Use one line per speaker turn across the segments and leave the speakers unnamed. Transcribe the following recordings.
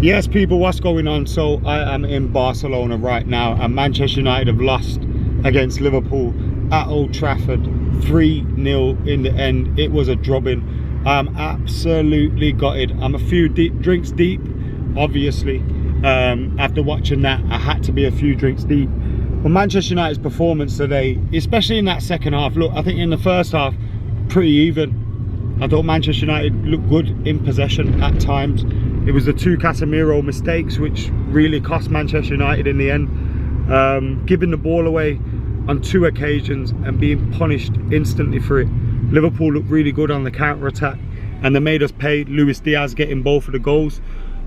Yes, people, what's going on? So I am in Barcelona right now, and Manchester United have lost against Liverpool at Old Trafford 3-0 in the end. It was a drubbing. I'm absolutely gutted. I'm a few drinks deep, obviously. After watching that, I had to be a few drinks deep. But Manchester United's performance today, especially in that second half, look, I think in the first half, pretty even. I thought Manchester United looked good in possession at times. It was the two Casemiro mistakes which really cost Manchester United in the end. Giving the ball away on 2 occasions and being punished instantly for it. Liverpool looked really good on the counter-attack, and they made us pay. Luis Diaz getting both of the goals.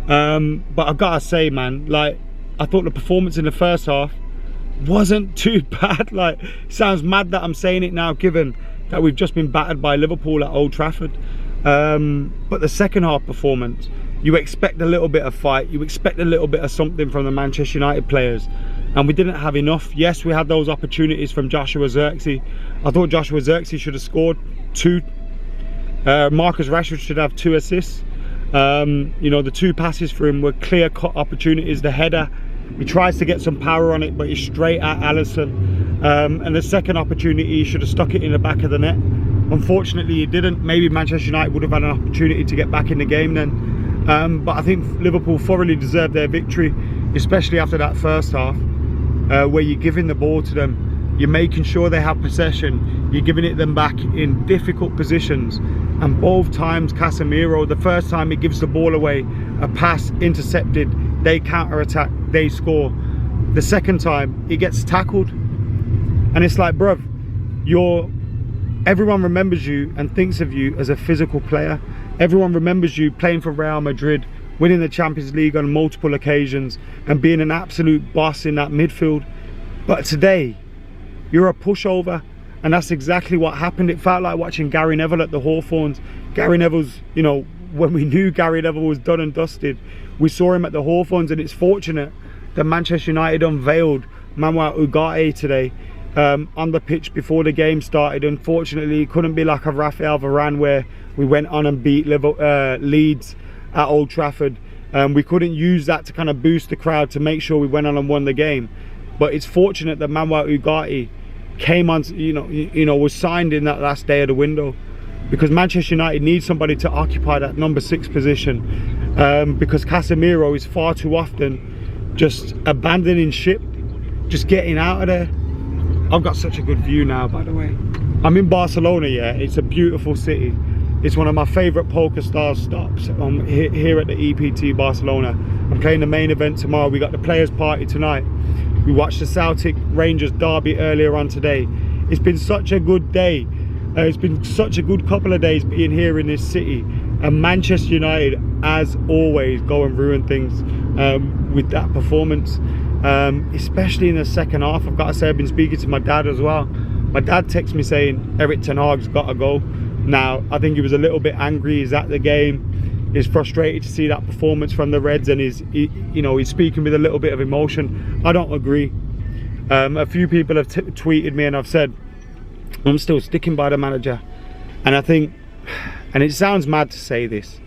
But I've got to say, man, like, I thought the performance in the first half wasn't too bad. Like, it sounds mad that I'm saying it now, given that we've just been battered by Liverpool at Old Trafford. But the second half performance, you expect a little bit of fight, you expect a little bit of something from the Manchester United players, and we didn't have enough. Yes, we had those opportunities from Joshua Zirkzee. I thought Joshua Zirkzee should have scored 2. Marcus Rashford should have 2 assists. You know, the 2 passes for him were clear-cut opportunities. The header, he tries to get some power on it, but he's straight at Alisson. And the second opportunity, he should have stuck it in the back of the net. Unfortunately, he didn't. Maybe Manchester United would have had an opportunity to get back in the game then. But I think Liverpool thoroughly deserved their victory, especially after that first half, where you're giving the ball to them, you're making sure they have possession, you're giving it them back in difficult positions. And both times Casemiro, the first time he gives the ball away, a pass intercepted, they counter-attack, they score. The second time, he gets tackled. And it's like, bruv, everyone remembers you and thinks of you as a physical player. Everyone remembers you playing for Real Madrid, winning the Champions League on multiple occasions, and being an absolute boss in that midfield. But today, you're a pushover, and that's exactly what happened. It felt like watching Gary Neville at the Hawthorns. Gary Neville's, you know, when we knew Gary Neville was done and dusted, we saw him at the Hawthorns, and it's fortunate that Manchester United unveiled Manuel Ugarte today on the pitch before the game started. Unfortunately, it couldn't be like a Rafael Varane where we went on and beat Leeds at Old Trafford. We couldn't use that to kind of boost the crowd to make sure we went on and won the game. But it's fortunate that Manuel Ugarte came on, was signed in that last day of the window, because Manchester United needs somebody to occupy that number 6 position, because Casemiro is far too often just abandoning ship, just getting out of there. I've got such a good view now, by the way. I'm in Barcelona, yeah. It's a beautiful city. It's one of my favourite poker stars stops here at the EPT Barcelona. I'm playing the main event tomorrow. We got the players party tonight. We watched the Celtic Rangers derby earlier on today. It's been such a good day. It's been such a good couple of days being here in this city. And Manchester United, as always, go and ruin things with that performance. Especially in the second half. I've got to say, I've been speaking to my dad as well. My dad texted me saying Erik ten Hag's got to go. Now, I think he was a little bit angry. He's at the game. He's frustrated to see that performance from the Reds, and he's speaking with a little bit of emotion. I don't agree. A few people have tweeted me, and I've said I'm still sticking by the manager. And I think, and it sounds mad to say this,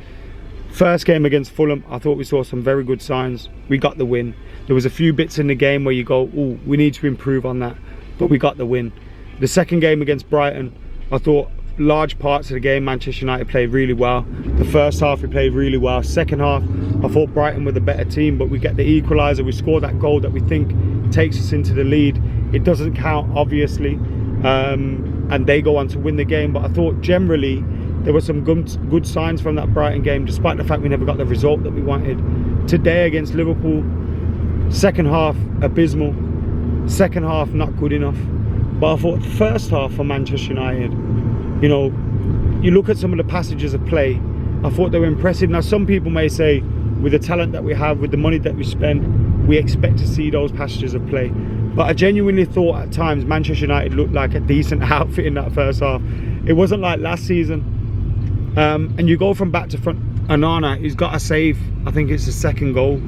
first game against Fulham, I thought we saw some very good signs. We got the win. There was a few bits in the game where you go, oh, we need to improve on that, but we got the win. The second game against Brighton, I thought large parts of the game Manchester United played really well. The first half we played really well. Second half, I thought Brighton were the better team, but we get the equaliser, we score that goal that we think takes us into the lead. It doesn't count, obviously, and they go on to win the game. But I thought generally there were some good signs from that Brighton game, despite the fact we never got the result that we wanted. Today against Liverpool, second half abysmal, second half not good enough. But I thought the first half for Manchester United, you know, you look at some of the passages of play, I thought they were impressive. Now, some people may say, with the talent that we have, with the money that we spend, we expect to see those passages of play. But I genuinely thought at times Manchester United looked like a decent outfit in that first half. It wasn't like last season. And you go from back to front. Onana, he's got to save, I think it's the second goal.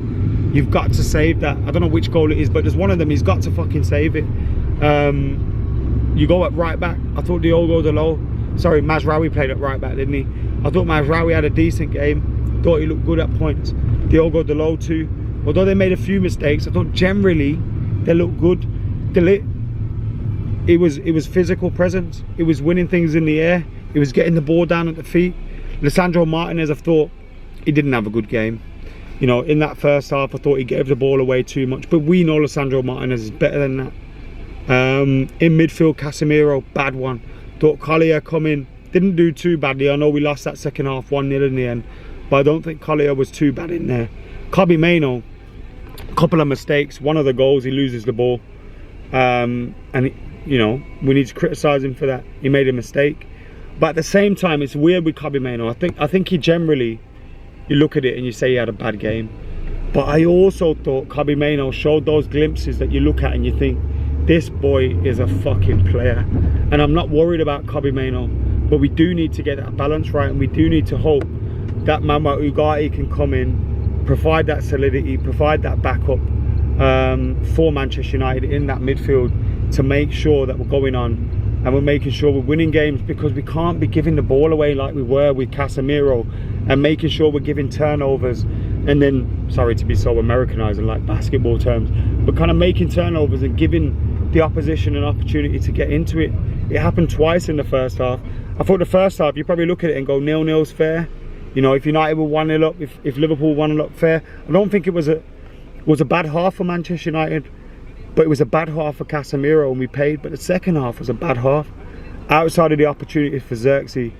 You've got to save that. I don't know which goal it is, but there's one of them, he's got to fucking save it. You go at right back. I thought Diogo Dalot, sorry, Mazraoui played at right back, didn't he? I thought Mazraoui had a decent game. Thought he looked good at points. Diogo Dalot too. Although they made a few mistakes, I thought generally they looked good. It was physical presence. It was winning things in the air. It was getting the ball down at the feet. Lisandro Martinez, I thought he didn't have a good game. You know, in that first half, I thought he gave the ball away too much. But we know Lisandro Martinez is better than that. In midfield, Casemiro, bad one. Thought Collier come in, didn't do too badly. I know we lost that second half 1-0 in the end, but I don't think Collier was too bad in there. Kobbie Mainoo, a couple of mistakes. One of the goals, he loses the ball. And, you know, we need to criticise him for that. He made a mistake. But at the same time, it's weird with Kobbie Mainoo. I think he generally, you look at it and you say he had a bad game. But I also thought Kobbie Mainoo showed those glimpses that you look at and you think, this boy is a fucking player. And I'm not worried about Kobbie Mainoo, but we do need to get that balance right, and we do need to hope that Mama Ugarte can come in, provide that solidity, provide that backup for Manchester United in that midfield, to make sure that we're going on and we're making sure we're winning games, because we can't be giving the ball away like we were with Casemiro, and making sure we're giving turnovers, and then, sorry to be so Americanizing like basketball terms, but kind of making turnovers and giving the opposition an opportunity to get into it. It happened twice in the first half. I thought the first half, you probably look at it and go 0-0's fair. You know, if United were 1-0 up, if Liverpool 1-0 up, fair. I don't think it was a bad half for Manchester United, but it was a bad half for Casemiro and we paid. But the second half was a bad half. Outside of the opportunity for Xerxes,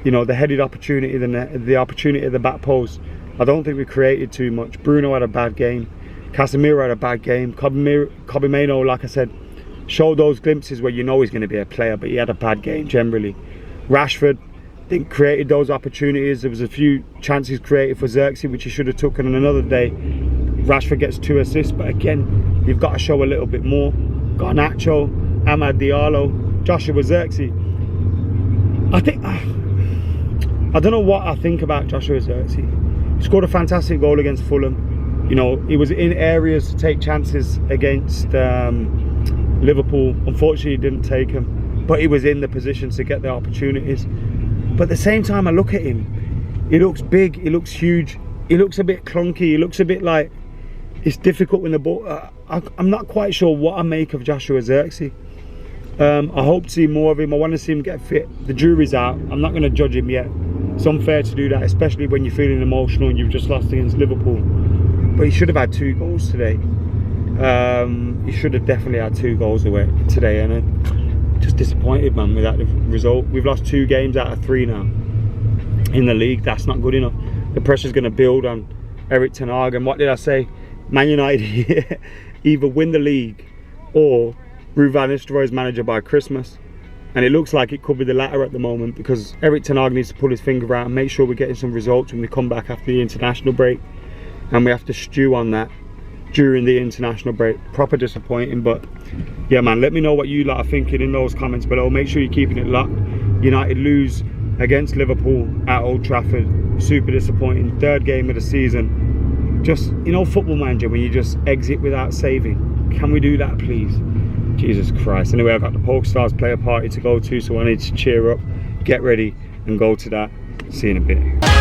you know, the headed opportunity, the opportunity at the back post, I don't think we created too much. Bruno had a bad game. Casemiro had a bad game. Kobbie Mainoo, like I said, showed those glimpses where you know he's going to be a player, but he had a bad game generally. Rashford didn't create those opportunities. There was a few chances created for Xerxes which he should have taken on another day. Rashford gets 2 assists, but again, you've got to show a little bit more. Garnacho, Amad Diallo, Joshua Xerxes. I don't know what I think about Joshua Xerxes. He scored a fantastic goal against Fulham. You know, he was in areas to take chances against Liverpool. Unfortunately, he didn't take them, but he was in the positions to get the opportunities. But at the same time, I look at him, he looks big, he looks huge, he looks a bit clunky, he looks a bit like it's difficult when the ball. I'm not quite sure what I make of Joshua Xerxes. I hope to see more of him. I want to see him get fit. The jury's out. I'm not going to judge him yet. It's unfair to do that, especially when you're feeling emotional and you've just lost against Liverpool. But he should have had 2 goals today. He should have definitely had 2 goals away today, and I'm just disappointed, man, with that result. We've lost 2 games out of 3 now in the league. That's not good enough. The pressure's going to build on Erik ten Hag, and what did I say? Man United either win the league or Ruud van Nistelrooy's manager by Christmas. And it looks like it could be the latter at the moment, because Erik ten Hag needs to pull his finger out and make sure we're getting some results when we come back after the international break. And we have to stew on that during the international break. Proper disappointing, but yeah, man, let me know what you lot are thinking in those comments below. Make sure you're keeping it locked. United lose against Liverpool at Old Trafford. Super disappointing. 3rd game of the season. Just, you know, Football Manager, when you just exit without saving. Can we do that, please? Jesus Christ. Anyway, I've got the Polestars player party to go to, so I need to cheer up, get ready and go to that. See you in a bit.